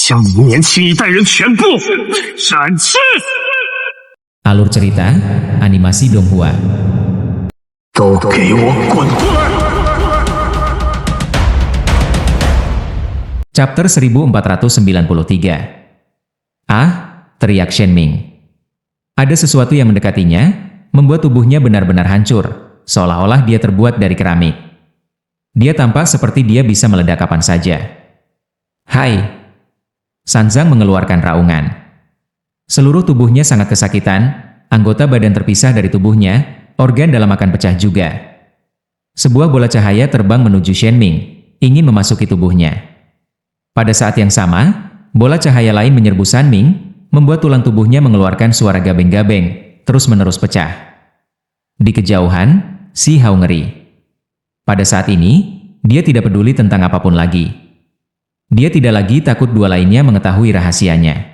将你们年轻一代人全部斩去。 Alur cerita, animasi Donghua. 都给我滚出来！ Chapter 1493. Ah, teriak Shenming. Ada sesuatu yang mendekatinya, membuat tubuhnya benar-benar hancur, seolah-olah dia terbuat dari keramik. Dia tampak seperti dia bisa meledak kapan saja. Hai! Sanzang mengeluarkan raungan. Seluruh tubuhnya sangat kesakitan, anggota badan terpisah dari tubuhnya, organ dalam akan pecah juga. Sebuah bola cahaya terbang menuju Shenming, ingin memasuki tubuhnya. Pada saat yang sama, bola cahaya lain menyerbu Sanming, membuat tulang tubuhnya mengeluarkan suara gabeng-gabeng, terus-menerus pecah. Di kejauhan, Si Hao ngeri. Pada saat ini, dia tidak peduli tentang apapun lagi. Dia tidak lagi takut dua lainnya mengetahui rahasianya.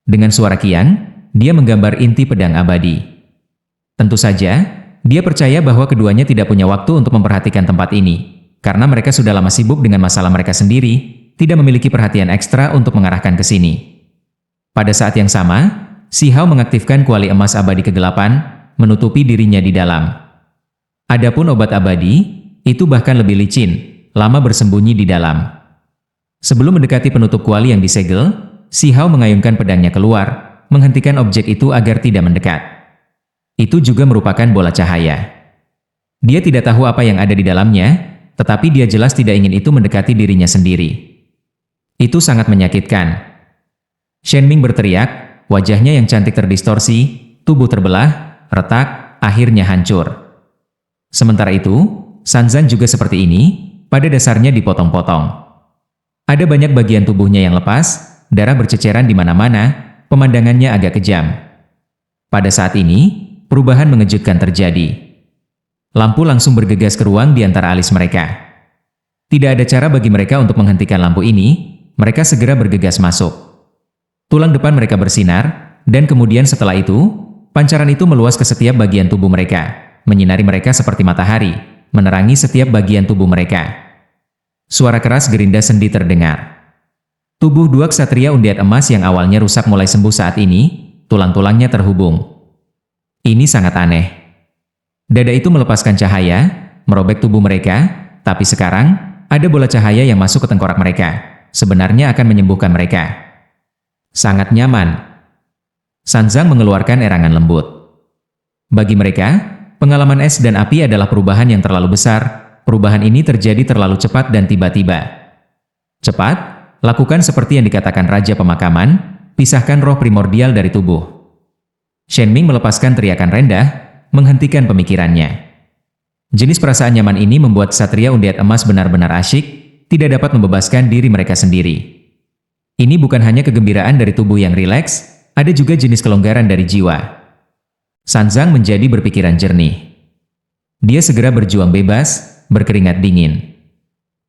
Dengan suara kian, dia menggambar inti pedang abadi. Tentu saja, dia percaya bahwa keduanya tidak punya waktu untuk memperhatikan tempat ini, karena mereka sudah lama sibuk dengan masalah mereka sendiri, tidak memiliki perhatian ekstra untuk mengarahkan ke sini. Pada saat yang sama, Si Hao mengaktifkan kuali emas abadi kegelapan, menutupi dirinya di dalam. Adapun obat abadi, itu bahkan lebih licin, lama bersembunyi di dalam. Sebelum mendekati penutup kuali yang disegel, Si Hao mengayunkan pedangnya keluar, menghentikan objek itu agar tidak mendekat. Itu juga merupakan bola cahaya. Dia tidak tahu apa yang ada di dalamnya, tetapi dia jelas tidak ingin itu mendekati dirinya sendiri. Itu sangat menyakitkan. Shenming berteriak, wajahnya yang cantik terdistorsi, tubuh terbelah, retak, akhirnya hancur. Sementara itu, Sanzang juga seperti ini, pada dasarnya dipotong-potong. Ada banyak bagian tubuhnya yang lepas, darah berceceran di mana-mana, pemandangannya agak kejam. Pada saat ini, perubahan mengejutkan terjadi. Lampu langsung bergegas ke ruang di antara alis mereka. Tidak ada cara bagi mereka untuk menghentikan lampu ini, mereka segera bergegas masuk. Tulang depan mereka bersinar, dan kemudian setelah itu, pancaran itu meluas ke setiap bagian tubuh mereka, menyinari mereka seperti matahari, menerangi setiap bagian tubuh mereka. Suara keras gerinda sendi terdengar. Tubuh dua ksatria undead emas yang awalnya rusak mulai sembuh saat ini, tulang-tulangnya terhubung. Ini sangat aneh. Dada itu melepaskan cahaya, merobek tubuh mereka, tapi sekarang, ada bola cahaya yang masuk ke tengkorak mereka, sebenarnya akan menyembuhkan mereka. Sangat nyaman. Sanzang mengeluarkan erangan lembut. Bagi mereka, pengalaman es dan api adalah perubahan yang terlalu besar, perubahan ini terjadi terlalu cepat dan tiba-tiba. Cepat, lakukan seperti yang dikatakan Raja Pemakaman, pisahkan roh primordial dari tubuh. Shenming melepaskan teriakan rendah, menghentikan pemikirannya. Jenis perasaan nyaman ini membuat Satria Undead Emas benar-benar asyik, tidak dapat membebaskan diri mereka sendiri. Ini bukan hanya kegembiraan dari tubuh yang rileks, ada juga jenis kelonggaran dari jiwa. Sanzang menjadi berpikiran jernih. Dia segera berjuang bebas, berkeringat dingin.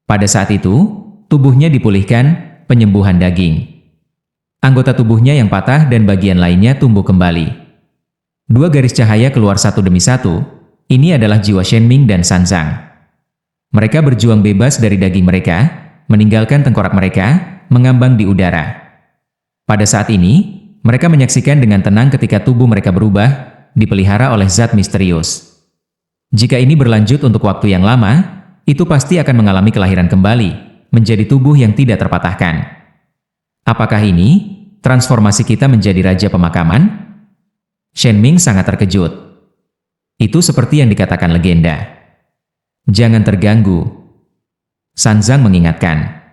Pada saat itu, tubuhnya dipulihkan, penyembuhan daging. Anggota tubuhnya yang patah dan bagian lainnya tumbuh kembali. Dua garis cahaya keluar satu demi satu, ini adalah jiwa Shenming dan Sanzang. Mereka berjuang bebas dari daging mereka, meninggalkan tengkorak mereka, mengambang di udara. Pada saat ini, mereka menyaksikan dengan tenang ketika tubuh mereka berubah, dipelihara oleh zat misterius. Jika ini berlanjut untuk waktu yang lama, itu pasti akan mengalami kelahiran kembali, menjadi tubuh yang tidak terpatahkan. Apakah ini transformasi kita menjadi Raja Pemakaman? Shenming sangat terkejut. Itu seperti yang dikatakan legenda. Jangan terganggu. Sanzang mengingatkan.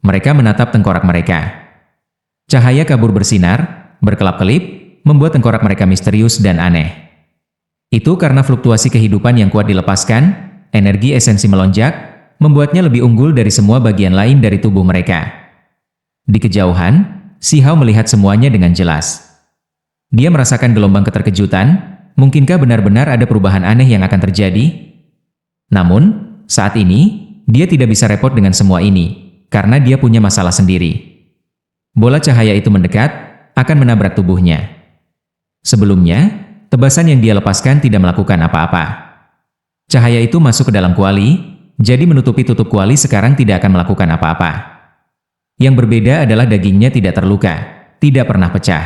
Mereka menatap tengkorak mereka. Cahaya kabur bersinar, berkelap-kelip, membuat tengkorak mereka misterius dan aneh. Itu karena fluktuasi kehidupan yang kuat dilepaskan, energi esensi melonjak, membuatnya lebih unggul dari semua bagian lain dari tubuh mereka. Di kejauhan, Si Hao melihat semuanya dengan jelas. Dia merasakan gelombang keterkejutan, mungkinkah benar-benar ada perubahan aneh yang akan terjadi? Namun, saat ini, dia tidak bisa repot dengan semua ini, karena dia punya masalah sendiri. Bola cahaya itu mendekat, akan menabrak tubuhnya. Sebelumnya, tebasan yang dia lepaskan tidak melakukan apa-apa. Cahaya itu masuk ke dalam kuali, jadi menutupi tutup kuali sekarang tidak akan melakukan apa-apa. Yang berbeda adalah dagingnya tidak terluka, tidak pernah pecah.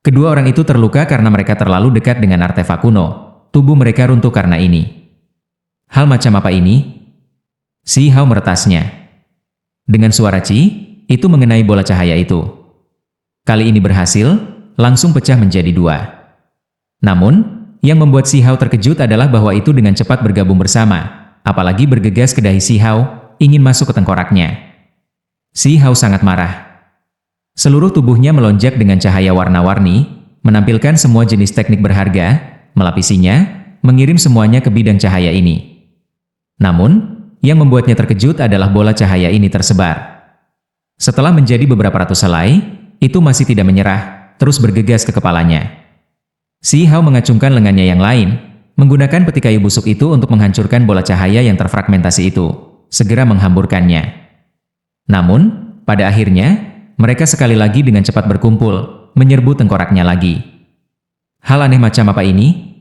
Kedua orang itu terluka karena mereka terlalu dekat dengan artefak kuno. Tubuh mereka runtuh karena ini. Hal macam apa ini? Si Hao meretasnya. Dengan suara Ci, itu mengenai bola cahaya itu. Kali ini berhasil, langsung pecah menjadi dua. Namun, yang membuat Si Hao terkejut adalah bahwa itu dengan cepat bergabung bersama, apalagi bergegas ke dahi Si Hao, ingin masuk ke tengkoraknya. Si Hao sangat marah. Seluruh tubuhnya melonjak dengan cahaya warna-warni, menampilkan semua jenis teknik berharga, melapisinya, mengirim semuanya ke bidang cahaya ini. Namun, yang membuatnya terkejut adalah bola cahaya ini tersebar. Setelah menjadi beberapa ratus helai, itu masih tidak menyerah, terus bergegas ke kepalanya. Si Hao mengacungkan lengannya yang lain, menggunakan peti kayu busuk itu untuk menghancurkan bola cahaya yang terfragmentasi itu, segera menghamburkannya. Namun, pada akhirnya, mereka sekali lagi dengan cepat berkumpul, menyerbu tengkoraknya lagi. Hal aneh macam apa ini?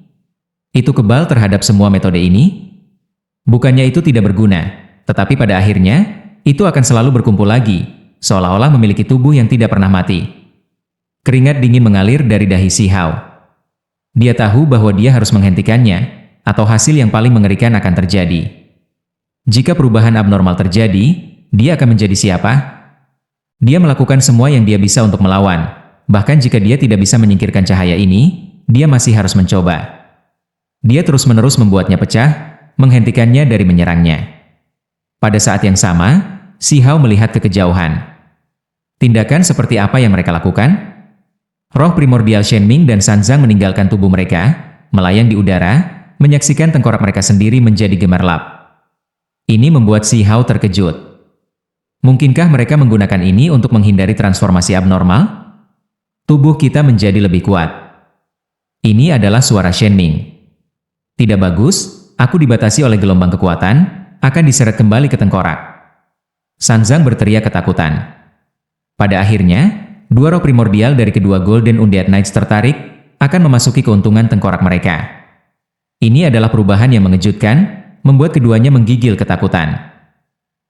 Itu kebal terhadap semua metode ini? Bukannya itu tidak berguna, tetapi pada akhirnya, itu akan selalu berkumpul lagi, seolah-olah memiliki tubuh yang tidak pernah mati. Keringat dingin mengalir dari dahi Si Hao. Dia tahu bahwa dia harus menghentikannya, atau hasil yang paling mengerikan akan terjadi. Jika perubahan abnormal terjadi, dia akan menjadi siapa? Dia melakukan semua yang dia bisa untuk melawan. Bahkan jika dia tidak bisa menyingkirkan cahaya ini, dia masih harus mencoba. Dia terus-menerus membuatnya pecah, menghentikannya dari menyerangnya. Pada saat yang sama, Si Hao melihat ke kejauhan. Tindakan seperti apa yang mereka lakukan? Roh primordial Shen Ming dan San Zhang meninggalkan tubuh mereka, melayang di udara, menyaksikan tengkorak mereka sendiri menjadi gemerlap. Ini membuat Si Hao terkejut. Mungkinkah mereka menggunakan ini untuk menghindari transformasi abnormal? Tubuh kita menjadi lebih kuat. Ini adalah suara Shen Ming. Tidak bagus, aku dibatasi oleh gelombang kekuatan, akan diseret kembali ke tengkorak. San Zhang berteriak ketakutan. Pada akhirnya, dua roh primordial dari kedua Golden Undead Knights tertarik, akan memasuki keuntungan tengkorak mereka. Ini adalah perubahan yang mengejutkan, membuat keduanya menggigil ketakutan.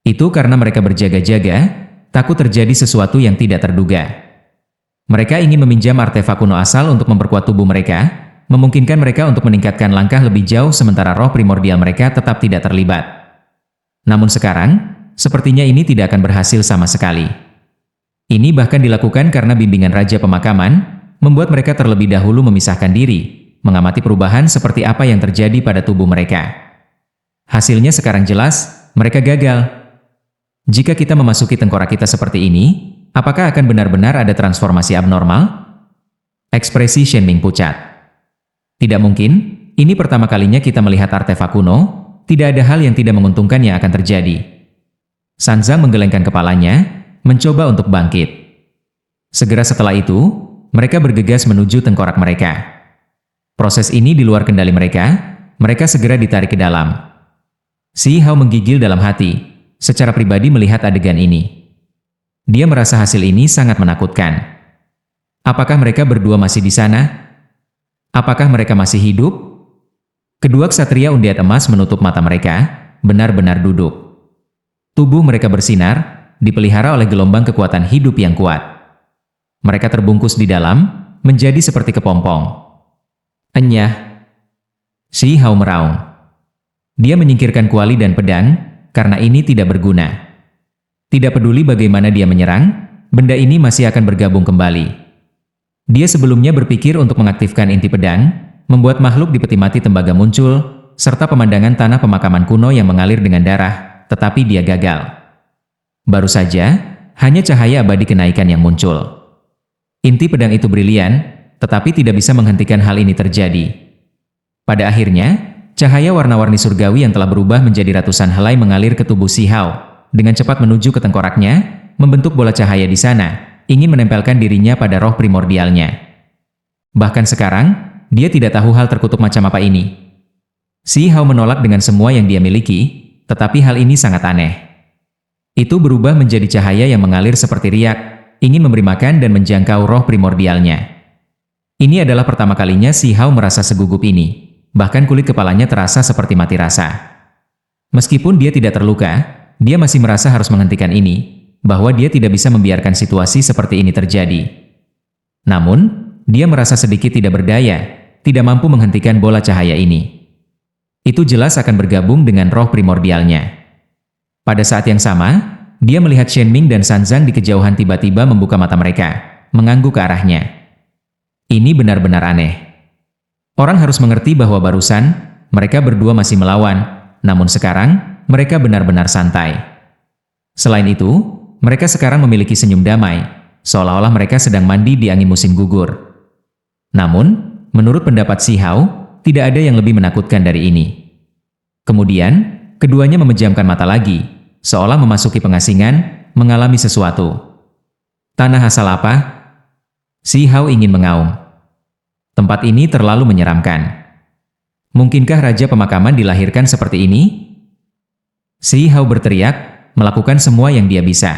Itu karena mereka berjaga-jaga, takut terjadi sesuatu yang tidak terduga. Mereka ingin meminjam artefak kuno asal untuk memperkuat tubuh mereka, memungkinkan mereka untuk meningkatkan langkah lebih jauh sementara roh primordial mereka tetap tidak terlibat. Namun sekarang, sepertinya ini tidak akan berhasil sama sekali. Ini bahkan dilakukan karena bimbingan Raja Pemakaman, membuat mereka terlebih dahulu memisahkan diri, mengamati perubahan seperti apa yang terjadi pada tubuh mereka. Hasilnya sekarang jelas, mereka gagal. Jika kita memasuki tengkorak kita seperti ini, apakah akan benar-benar ada transformasi abnormal? Ekspresi Shen Ming pucat. Tidak mungkin, ini pertama kalinya kita melihat artefak kuno, tidak ada hal yang tidak menguntungkan yang akan terjadi. San Zhang menggelengkan kepalanya, mencoba untuk bangkit. Segera setelah itu, mereka bergegas menuju tengkorak mereka. Proses ini di luar kendali mereka segera ditarik ke dalam. Si Hao menggigil dalam hati. Secara pribadi melihat adegan ini. Dia merasa hasil ini sangat menakutkan. Apakah mereka berdua masih di sana? Apakah mereka masih hidup? Kedua ksatria Undead emas menutup mata mereka, benar-benar duduk. Tubuh mereka bersinar, dipelihara oleh gelombang kekuatan hidup yang kuat. Mereka terbungkus di dalam, menjadi seperti kepompong. Enyah. Si Hao meraung. Dia menyingkirkan kuali dan pedang, karena ini tidak berguna. Tidak peduli bagaimana dia menyerang, benda ini masih akan bergabung kembali. Dia sebelumnya berpikir untuk mengaktifkan inti pedang, membuat makhluk di peti mati tembaga muncul, serta pemandangan tanah pemakaman kuno yang mengalir dengan darah, tetapi dia gagal. Baru saja, hanya cahaya abadi kenaikan yang muncul. Inti pedang itu brilian, tetapi tidak bisa menghentikan hal ini terjadi. Pada akhirnya, cahaya warna-warni surgawi yang telah berubah menjadi ratusan helai mengalir ke tubuh Si Hao, dengan cepat menuju ke tengkoraknya, membentuk bola cahaya di sana, ingin menempelkan dirinya pada roh primordialnya. Bahkan sekarang, dia tidak tahu hal terkutuk macam apa ini. Si Hao menolak dengan semua yang dia miliki, tetapi hal ini sangat aneh. Itu berubah menjadi cahaya yang mengalir seperti riak, ingin memberi makan dan menjangkau roh primordialnya. Ini adalah pertama kalinya Si Hao merasa segugup ini. Bahkan kulit kepalanya terasa seperti mati rasa. Meskipun dia tidak terluka, dia masih merasa harus menghentikan ini. bahwa dia tidak bisa membiarkan situasi seperti ini terjadi. Namun, dia merasa sedikit tidak berdaya, tidak mampu menghentikan bola cahaya ini. Itu jelas akan bergabung dengan roh primordialnya. Pada saat yang sama, dia melihat Shen Ming dan Sanzang di kejauhan tiba-tiba membuka mata mereka, mengangguk ke arahnya. Ini benar-benar aneh. Orang harus mengerti bahwa barusan, mereka berdua masih melawan, namun sekarang, mereka benar-benar santai. Selain itu, mereka sekarang memiliki senyum damai, seolah-olah mereka sedang mandi di angin musim gugur. Namun, menurut pendapat Si Hao, tidak ada yang lebih menakutkan dari ini. Kemudian, keduanya memejamkan mata lagi, seolah memasuki pengasingan, mengalami sesuatu. Tanah asal apa? Si Hao ingin mengaum. Tempat ini terlalu menyeramkan. Mungkinkah Raja Pemakaman dilahirkan seperti ini? Si Hao berteriak, melakukan semua yang dia bisa.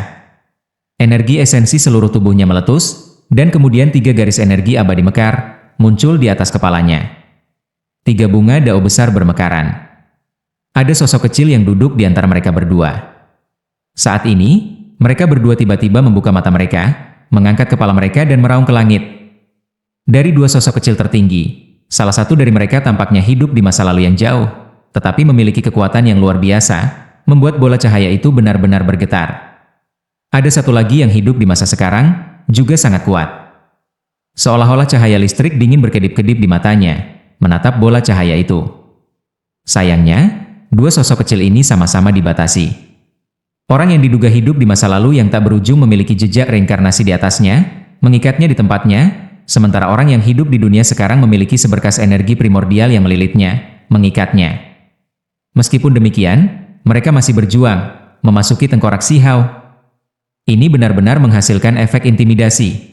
Energi esensi seluruh tubuhnya meletus, dan kemudian 3 garis energi abadi mekar muncul di atas kepalanya. 3 bunga dao besar bermekaran. Ada sosok kecil yang duduk di antara mereka berdua. Saat ini, mereka berdua tiba-tiba membuka mata mereka, mengangkat kepala mereka dan meraung ke langit. Dari 2 sosok kecil tertinggi, salah satu dari mereka tampaknya hidup di masa lalu yang jauh, tetapi memiliki kekuatan yang luar biasa, membuat bola cahaya itu benar-benar bergetar. Ada satu lagi yang hidup di masa sekarang, juga sangat kuat. Seolah-olah cahaya listrik dingin berkedip-kedip di matanya, menatap bola cahaya itu. Sayangnya, 2 sosok kecil ini sama-sama dibatasi. Orang yang diduga hidup di masa lalu yang tak berujung memiliki jejak reinkarnasi di atasnya, mengikatnya di tempatnya, sementara orang yang hidup di dunia sekarang memiliki seberkas energi primordial yang melilitnya, mengikatnya. Meskipun demikian, mereka masih berjuang, memasuki tengkorak Si Hao. Ini benar-benar menghasilkan efek intimidasi.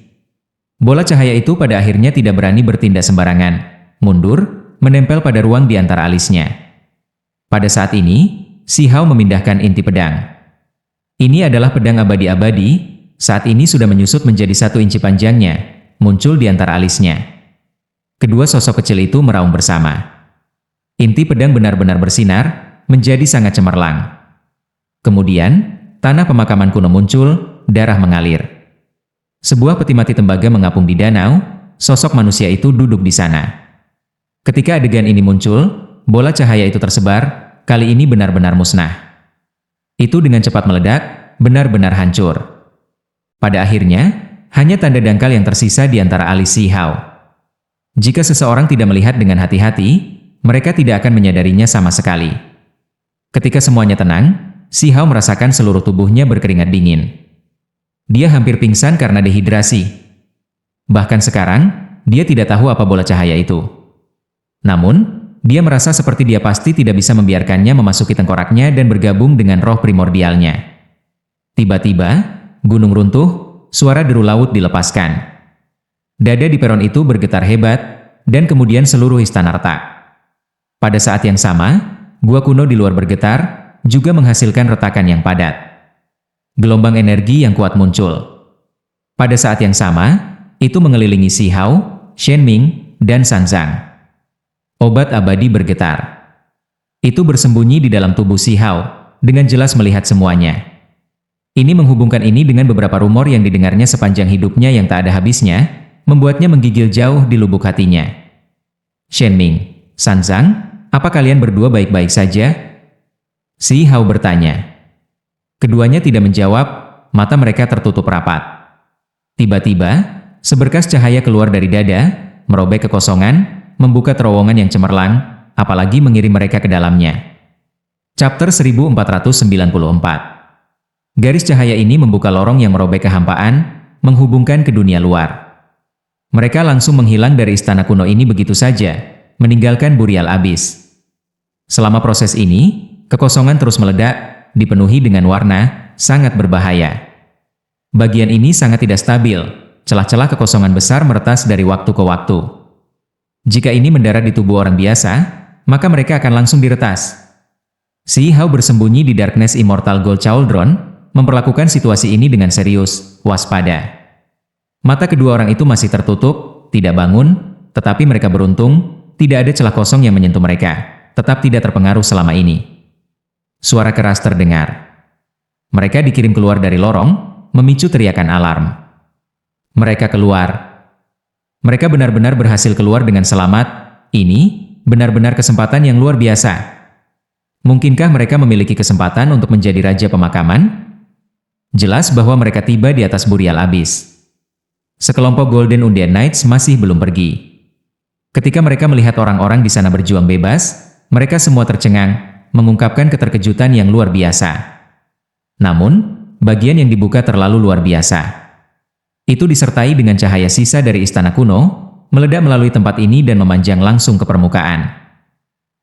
Bola cahaya itu pada akhirnya tidak berani bertindak sembarangan, mundur, menempel pada ruang di antara alisnya. Pada saat ini, Si Hao memindahkan inti pedang. Ini adalah pedang abadi-abadi, saat ini sudah menyusut menjadi 1 inci panjangnya, muncul di antara alisnya. Kedua sosok kecil itu meraung bersama. Inti pedang benar-benar bersinar, menjadi sangat cemerlang. Kemudian, tanah pemakaman kuno muncul, darah mengalir. Sebuah peti mati tembaga mengapung di danau, sosok manusia itu duduk di sana. Ketika adegan ini muncul, bola cahaya itu tersebar, kali ini benar-benar musnah. Itu dengan cepat meledak, benar-benar hancur. Pada akhirnya, hanya tanda dangkal yang tersisa di antara alis Si Hao. Jika seseorang tidak melihat dengan hati-hati, mereka tidak akan menyadarinya sama sekali. Ketika semuanya tenang, Si Hao merasakan seluruh tubuhnya berkeringat dingin. Dia hampir pingsan karena dehidrasi. Bahkan sekarang, dia tidak tahu apa bola cahaya itu. Namun, dia merasa seperti dia pasti tidak bisa membiarkannya memasuki tengkoraknya dan bergabung dengan roh primordialnya. Tiba-tiba, gunung runtuh, suara deru laut dilepaskan. Dada di peron itu bergetar hebat, dan kemudian seluruh istana retak. Pada saat yang sama, gua kuno di luar bergetar, juga menghasilkan retakan yang padat. Gelombang energi yang kuat muncul. Pada saat yang sama, itu mengelilingi Si Hao, Shen Ming, dan Sanzang. Obat abadi bergetar. Itu bersembunyi di dalam tubuh Si Hao, dengan jelas melihat semuanya. Ini menghubungkan ini dengan beberapa rumor yang didengarnya sepanjang hidupnya yang tak ada habisnya, membuatnya menggigil jauh di lubuk hatinya. Shen Ming, Sanzang, apa kalian berdua baik-baik saja? Si Hao bertanya. Keduanya tidak menjawab, mata mereka tertutup rapat. Tiba-tiba, seberkas cahaya keluar dari dada, merobek kekosongan, membuka terowongan yang cemerlang, apalagi mengirim mereka ke dalamnya. Chapter 1494. Garis cahaya ini membuka lorong yang merobek kehampaan, menghubungkan ke dunia luar. Mereka langsung menghilang dari istana kuno ini begitu saja, meninggalkan burial abis. Selama proses ini, kekosongan terus meledak, dipenuhi dengan warna, sangat berbahaya. Bagian ini sangat tidak stabil, celah-celah kekosongan besar meretas dari waktu ke waktu. Jika ini mendarat di tubuh orang biasa, maka mereka akan langsung diretas. Si Hao bersembunyi di Darkness Immortal Gold Cauldron, memperlakukan situasi ini dengan serius, waspada. Mata kedua orang itu masih tertutup, tidak bangun, tetapi mereka beruntung, tidak ada celah kosong yang menyentuh mereka, tetap tidak terpengaruh selama ini. Suara keras terdengar. Mereka dikirim keluar dari lorong, memicu teriakan alarm. Mereka keluar. Mereka benar-benar berhasil keluar dengan selamat. Ini benar-benar kesempatan yang luar biasa. Mungkinkah mereka memiliki kesempatan untuk menjadi raja pemakaman? Jelas bahwa mereka tiba di atas Burial Abyss. Sekelompok Golden Undead Knights masih belum pergi. Ketika mereka melihat orang-orang di sana berjuang bebas, mereka semua tercengang, mengungkapkan keterkejutan yang luar biasa. Namun, bagian yang dibuka terlalu luar biasa. Itu disertai dengan cahaya sisa dari istana kuno, meledak melalui tempat ini dan memanjang langsung ke permukaan.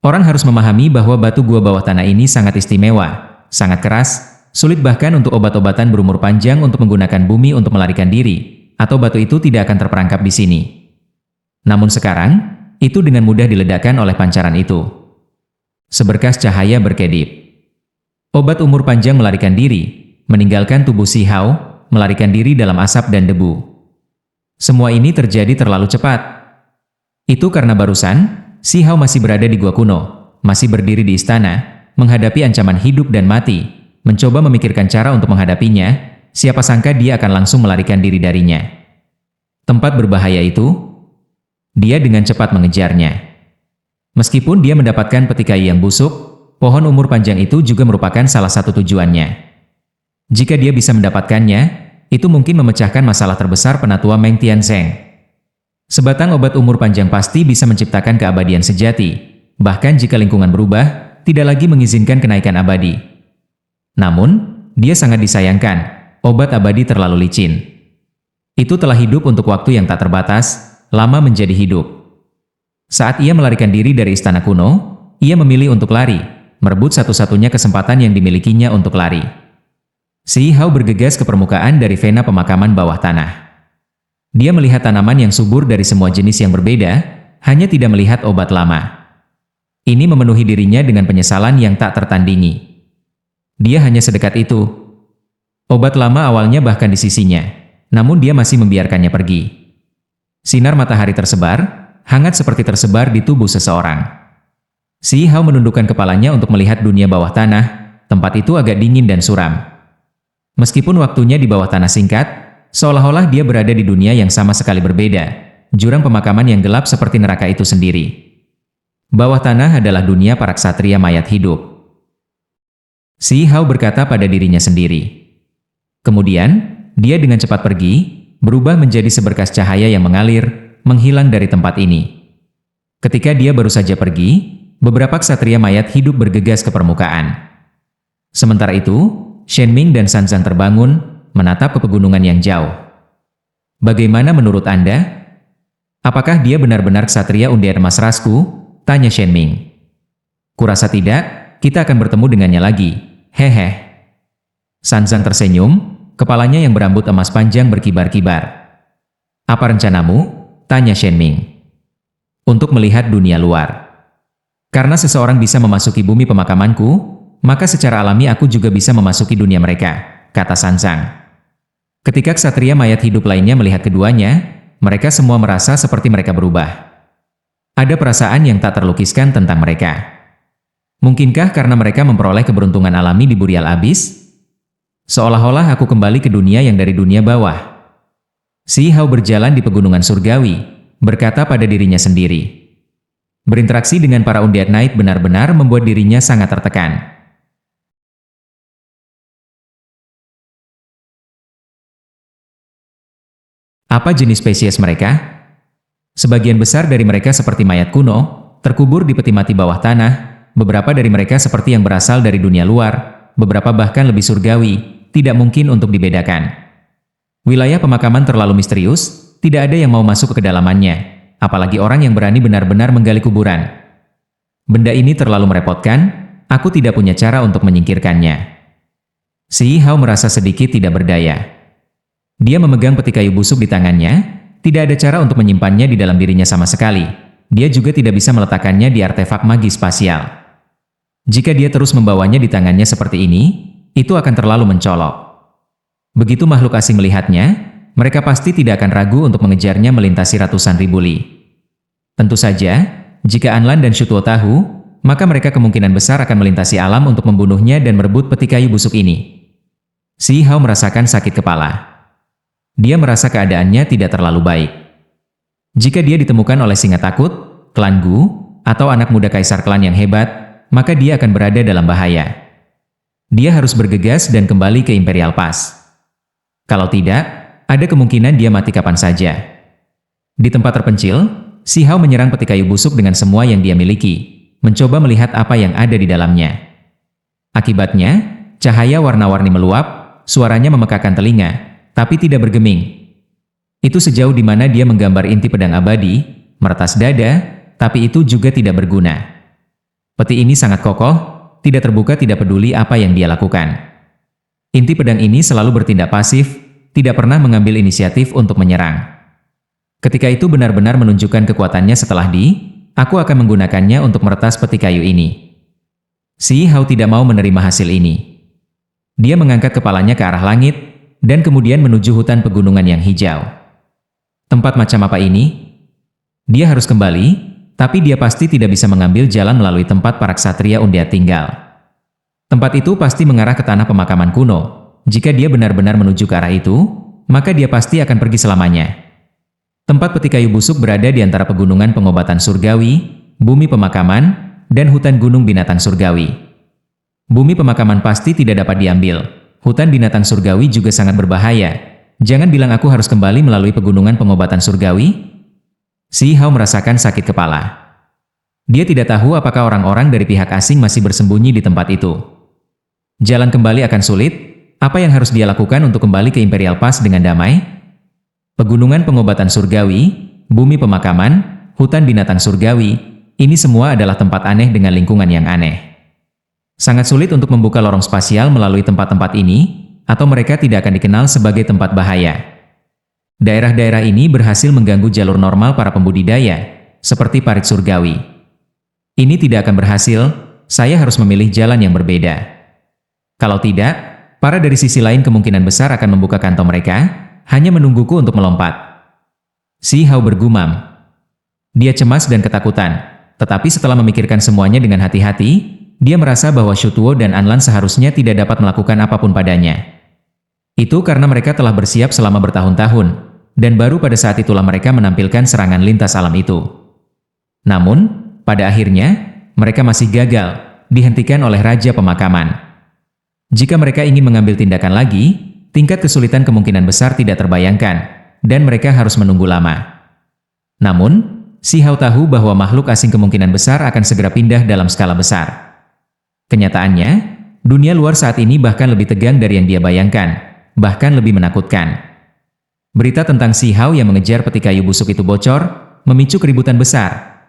Orang harus memahami bahwa batu gua bawah tanah ini sangat istimewa, sangat keras, sulit bahkan untuk obat-obatan berumur panjang untuk menggunakan bumi untuk melarikan diri, atau batu itu tidak akan terperangkap di sini. Namun sekarang, itu dengan mudah diledakkan oleh pancaran itu. Seberkas cahaya berkedip. Obat umur panjang melarikan diri, meninggalkan tubuh Si Hao, melarikan diri dalam asap dan debu. Semua ini terjadi terlalu cepat. Itu karena barusan, Si Hao masih berada di gua kuno, masih berdiri di istana, menghadapi ancaman hidup dan mati, mencoba memikirkan cara untuk menghadapinya, siapa sangka dia akan langsung melarikan diri darinya. Tempat berbahaya itu, dia dengan cepat mengejarnya. Meskipun dia mendapatkan petikai yang busuk, pohon umur panjang itu juga merupakan salah satu tujuannya. Jika dia bisa mendapatkannya, itu mungkin memecahkan masalah terbesar penatua Meng Tianzeng. Sebatang obat umur panjang pasti bisa menciptakan keabadian sejati, bahkan jika lingkungan berubah, tidak lagi mengizinkan kenaikan abadi. Namun, dia sangat disayangkan, obat abadi terlalu licin. Itu telah hidup untuk waktu yang tak terbatas, lama menjadi hidup. Saat ia melarikan diri dari istana kuno, ia memilih untuk lari, merebut satu-satunya kesempatan yang dimilikinya untuk lari. Si Hao bergegas ke permukaan dari vena pemakaman bawah tanah. Dia melihat tanaman yang subur dari semua jenis yang berbeda, hanya tidak melihat obat lama. Ini memenuhi dirinya dengan penyesalan yang tak tertandingi. Dia hanya sedekat itu. Obat lama awalnya bahkan di sisinya, namun dia masih membiarkannya pergi. Sinar matahari tersebar, hangat seperti tersebar di tubuh seseorang. Si Hao menundukkan kepalanya untuk melihat dunia bawah tanah, tempat itu agak dingin dan suram. Meskipun waktunya di bawah tanah singkat, seolah-olah dia berada di dunia yang sama sekali berbeda, jurang pemakaman yang gelap seperti neraka itu sendiri. Bawah tanah adalah dunia para ksatria mayat hidup. Si Hao berkata pada dirinya sendiri. Kemudian, dia dengan cepat pergi, berubah menjadi seberkas cahaya yang mengalir, menghilang dari tempat ini. Ketika dia baru saja pergi, beberapa ksatria mayat hidup bergegas ke permukaan. Sementara itu, Shen Ming dan San Zhang terbangun, menatap ke pegunungan yang jauh. Bagaimana menurut Anda? Apakah dia benar-benar ksatria undead emas rasku? Tanya Shen Ming. Kurasa tidak, kita akan bertemu dengannya lagi. Hehe. San Zhang tersenyum, kepalanya yang berambut emas panjang berkibar-kibar. Apa rencanamu? Tanya Shen Ming. Untuk melihat dunia luar. Karena seseorang bisa memasuki bumi pemakamanku, maka secara alami aku juga bisa memasuki dunia mereka, kata San Zhang. Ketika ksatria mayat hidup lainnya melihat keduanya, mereka semua merasa seperti mereka berubah. Ada perasaan yang tak terlukiskan tentang mereka. Mungkinkah karena mereka memperoleh keberuntungan alami di Burial Abyss? Seolah-olah aku kembali ke dunia yang dari dunia bawah. Si Hao berjalan di pegunungan surgawi, berkata pada dirinya sendiri. Berinteraksi dengan para Undead Knight benar-benar membuat dirinya sangat tertekan. Apa jenis spesies mereka? Sebagian besar dari mereka seperti mayat kuno, terkubur di peti mati bawah tanah, beberapa dari mereka seperti yang berasal dari dunia luar, beberapa bahkan lebih surgawi, tidak mungkin untuk dibedakan. Wilayah pemakaman terlalu misterius, tidak ada yang mau masuk ke kedalamannya, apalagi orang yang berani benar-benar menggali kuburan. Benda ini terlalu merepotkan, aku tidak punya cara untuk menyingkirkannya. Si Hao merasa sedikit tidak berdaya. Dia memegang peti kayu busuk di tangannya, tidak ada cara untuk menyimpannya di dalam dirinya sama sekali. Dia juga tidak bisa meletakkannya di artefak magis spasial. Jika dia terus membawanya di tangannya seperti ini, itu akan terlalu mencolok. Begitu makhluk asing melihatnya, mereka pasti tidak akan ragu untuk mengejarnya melintasi ratusan ribu li. Tentu saja, jika Anlan dan Shutuo tahu, maka mereka kemungkinan besar akan melintasi alam untuk membunuhnya dan merebut peti kayu busuk ini. Si Hao merasakan sakit kepala. Dia merasa keadaannya tidak terlalu baik. Jika dia ditemukan oleh singa takut, klan Gu, atau anak muda kaisar klan yang hebat, maka dia akan berada dalam bahaya. Dia harus bergegas dan kembali ke Imperial Pass. Kalau tidak, ada kemungkinan dia mati kapan saja. Di tempat terpencil, Si Hao menyerang peti kayu busuk dengan semua yang dia miliki, mencoba melihat apa yang ada di dalamnya. Akibatnya, cahaya warna-warni meluap, suaranya memekakan telinga, tapi tidak bergeming. Itu sejauh di mana dia menggambar inti pedang abadi, meretas dada, tapi itu juga tidak berguna. Peti ini sangat kokoh, tidak terbuka, tidak peduli apa yang dia lakukan. Inti pedang ini selalu bertindak pasif, tidak pernah mengambil inisiatif untuk menyerang. Ketika itu benar-benar menunjukkan kekuatannya setelah aku akan menggunakannya untuk meretas peti kayu ini. Si Hao tidak mau menerima hasil ini. Dia mengangkat kepalanya ke arah langit, dan kemudian menuju hutan pegunungan yang hijau. Tempat macam apa ini? Dia harus kembali, tapi dia pasti tidak bisa mengambil jalan melalui tempat para ksatria Undead tinggal. Tempat itu pasti mengarah ke tanah pemakaman kuno. Jika dia benar-benar menuju ke arah itu, maka dia pasti akan pergi selamanya. Tempat peti kayu busuk berada di antara pegunungan pengobatan surgawi, bumi pemakaman, dan hutan gunung binatang surgawi. Bumi pemakaman pasti tidak dapat diambil. Hutan binatang surgawi juga sangat berbahaya. Jangan bilang aku harus kembali melalui pegunungan pengobatan surgawi. Si Hao merasakan sakit kepala. Dia tidak tahu apakah orang-orang dari pihak asing masih bersembunyi di tempat itu. Jalan kembali akan sulit. Apa yang harus dia lakukan untuk kembali ke Imperial Pass dengan damai? Pegunungan pengobatan surgawi, bumi pemakaman, hutan binatang surgawi, ini semua adalah tempat aneh dengan lingkungan yang aneh. Sangat sulit untuk membuka lorong spasial melalui tempat-tempat ini, atau mereka tidak akan dikenal sebagai tempat bahaya. Daerah-daerah ini berhasil mengganggu jalur normal para pembudidaya, seperti parit surgawi. Ini tidak akan berhasil, saya harus memilih jalan yang berbeda. Kalau tidak, para dari sisi lain kemungkinan besar akan membuka kantong mereka, hanya menungguku untuk melompat. Si Hao bergumam. Dia cemas dan ketakutan, tetapi setelah memikirkan semuanya dengan hati-hati, dia merasa bahwa Shutuo dan Anlan seharusnya tidak dapat melakukan apapun padanya. Itu karena mereka telah bersiap selama bertahun-tahun, dan baru pada saat itulah mereka menampilkan serangan lintas alam itu. Namun, pada akhirnya, mereka masih gagal, dihentikan oleh Raja Pemakaman. Jika mereka ingin mengambil tindakan lagi, tingkat kesulitan kemungkinan besar tidak terbayangkan, dan mereka harus menunggu lama. Namun, Si Hao tahu bahwa makhluk asing kemungkinan besar akan segera pindah dalam skala besar. Kenyataannya, dunia luar saat ini bahkan lebih tegang dari yang dia bayangkan, bahkan lebih menakutkan. Berita tentang Si Hao yang mengejar peti kayu busuk itu bocor, memicu keributan besar.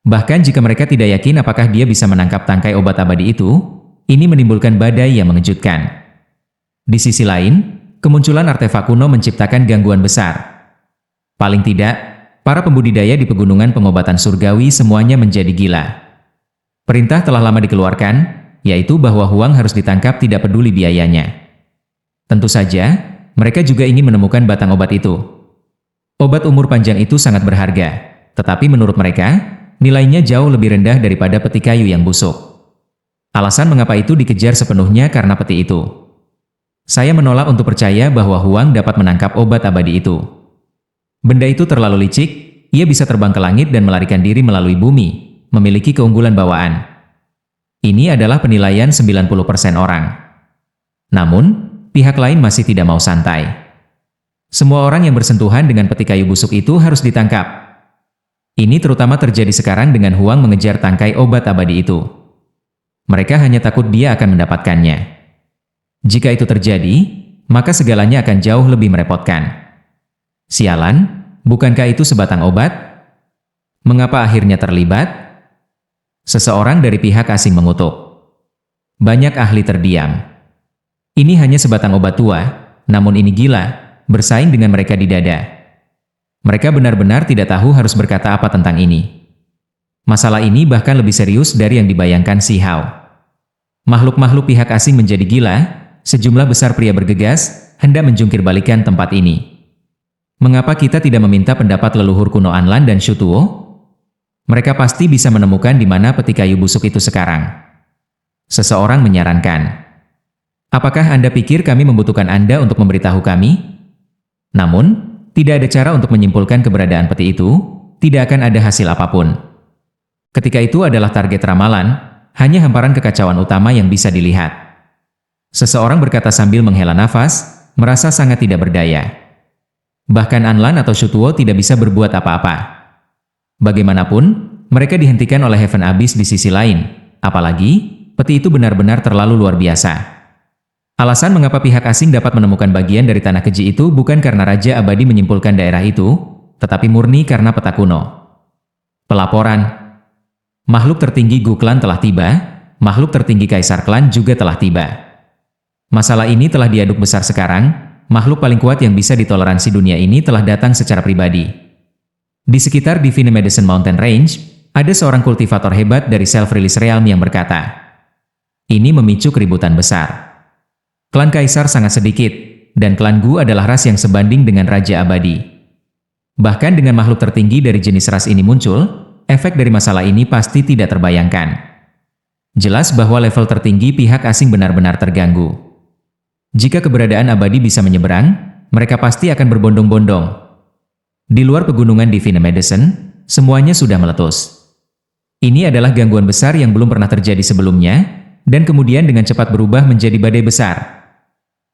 Bahkan jika mereka tidak yakin apakah dia bisa menangkap tangkai obat abadi itu, ini menimbulkan badai yang mengejutkan. Di sisi lain, kemunculan artefak kuno menciptakan gangguan besar. Paling tidak, para pembudidaya di pegunungan pengobatan surgawi semuanya menjadi gila. Perintah telah lama dikeluarkan, yaitu bahwa Huang harus ditangkap tidak peduli biayanya. Tentu saja, mereka juga ingin menemukan batang obat itu. Obat umur panjang itu sangat berharga, tetapi menurut mereka, nilainya jauh lebih rendah daripada peti kayu yang busuk. Alasan mengapa itu dikejar sepenuhnya karena peti itu. Saya menolak untuk percaya bahwa Huang dapat menangkap obat abadi itu. Benda itu terlalu licik, ia bisa terbang ke langit dan melarikan diri melalui bumi, memiliki keunggulan bawaan. Ini adalah penilaian 90% orang. Namun, pihak lain masih tidak mau santai. Semua orang yang bersentuhan dengan peti kayu busuk itu harus ditangkap. Ini terutama terjadi sekarang dengan Huang mengejar tangkai obat abadi itu. Mereka hanya takut dia akan mendapatkannya. Jika itu terjadi, maka segalanya akan jauh lebih merepotkan. Sialan, bukankah itu sebatang obat? Mengapa akhirnya terlibat? Seseorang dari pihak asing mengutuk. Banyak ahli terdiam. Ini hanya sebatang obat tua, namun ini gila, bersaing dengan mereka di dada. Mereka benar-benar tidak tahu harus berkata apa tentang ini. Masalah ini bahkan lebih serius dari yang dibayangkan Si Hao. Makhluk-makhluk pihak asing menjadi gila, sejumlah besar pria bergegas, hendak menjungkir balikan tempat ini. Mengapa kita tidak meminta pendapat leluhur kuno Anlan dan Shutuo? Mereka pasti bisa menemukan di mana peti kayu busuk itu sekarang. Seseorang menyarankan. Apakah Anda pikir kami membutuhkan Anda untuk memberitahu kami? Namun, tidak ada cara untuk menyimpulkan keberadaan peti itu, tidak akan ada hasil apapun. Ketika itu adalah target ramalan, hanya hamparan kekacauan utama yang bisa dilihat. Seseorang berkata sambil menghela nafas, merasa sangat tidak berdaya. Bahkan Anlan atau Shutuo tidak bisa berbuat apa-apa. Bagaimanapun, mereka dihentikan oleh Heaven Abyss di sisi lain, apalagi, peti itu benar-benar terlalu luar biasa. Alasan mengapa pihak asing dapat menemukan bagian dari tanah keji itu bukan karena Raja Abadi menyimpulkan daerah itu, tetapi murni karena peta kuno. Pelaporan. Makhluk tertinggi Gu Clan telah tiba, makhluk tertinggi Kaisar Klan juga telah tiba. Masalah ini telah diaduk besar sekarang, makhluk paling kuat yang bisa ditoleransi dunia ini telah datang secara pribadi. Di sekitar Divine Medicine Mountain Range, ada seorang kultivator hebat dari Self-Release Realm yang berkata, ini memicu keributan besar. Klan Kaisar sangat sedikit, dan klan Gu adalah ras yang sebanding dengan Raja Abadi. Bahkan dengan makhluk tertinggi dari jenis ras ini muncul, efek dari masalah ini pasti tidak terbayangkan. Jelas bahwa level tertinggi pihak asing benar-benar terganggu. Jika keberadaan Abadi bisa menyeberang, mereka pasti akan berbondong-bondong. Di luar pegunungan Divine Medicine, semuanya sudah meletus. Ini adalah gangguan besar yang belum pernah terjadi sebelumnya, dan kemudian dengan cepat berubah menjadi badai besar.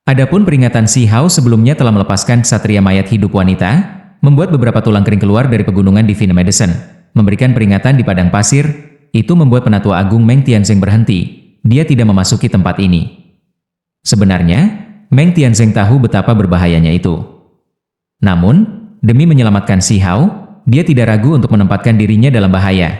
Adapun peringatan Si Hao sebelumnya telah melepaskan ksatria mayat hidup wanita, membuat beberapa tulang kering keluar dari pegunungan Divine Medicine, memberikan peringatan di padang pasir, itu membuat Penatua Agung Meng Tianzeng berhenti, dia tidak memasuki tempat ini. Sebenarnya, Meng Tianzeng tahu betapa berbahayanya itu. Namun, demi menyelamatkan Si Hao, dia tidak ragu untuk menempatkan dirinya dalam bahaya.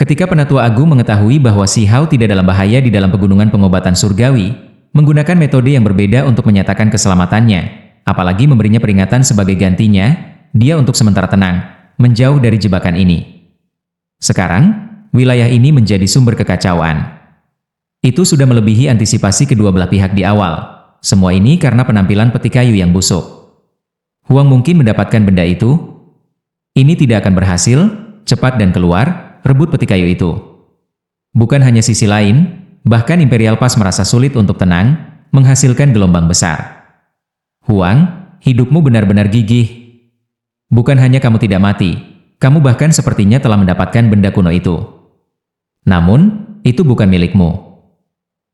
Ketika Penatua Agung mengetahui bahwa Si Hao tidak dalam bahaya di dalam pegunungan pengobatan surgawi, menggunakan metode yang berbeda untuk menyatakan keselamatannya, apalagi memberinya peringatan sebagai gantinya, dia untuk sementara tenang, menjauh dari jebakan ini. Sekarang, wilayah ini menjadi sumber kekacauan. Itu sudah melebihi antisipasi kedua belah pihak di awal. Semua ini karena penampilan peti kayu yang busuk. Huang mungkin mendapatkan benda itu. Ini tidak akan berhasil, cepat dan keluar, rebut peti kayu itu. Bukan hanya sisi lain, bahkan Imperial Pass merasa sulit untuk tenang, menghasilkan gelombang besar. Huang, hidupmu benar-benar gigih. Bukan hanya kamu tidak mati, kamu bahkan sepertinya telah mendapatkan benda kuno itu. Namun, itu bukan milikmu.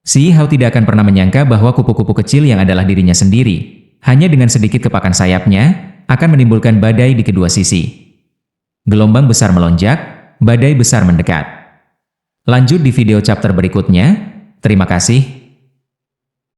Si Hao tidak akan pernah menyangka bahwa kupu-kupu kecil yang adalah dirinya sendiri, hanya dengan sedikit kepakan sayapnya, akan menimbulkan badai di kedua sisi. Gelombang besar melonjak, badai besar mendekat. Lanjut di video chapter berikutnya. Terima kasih.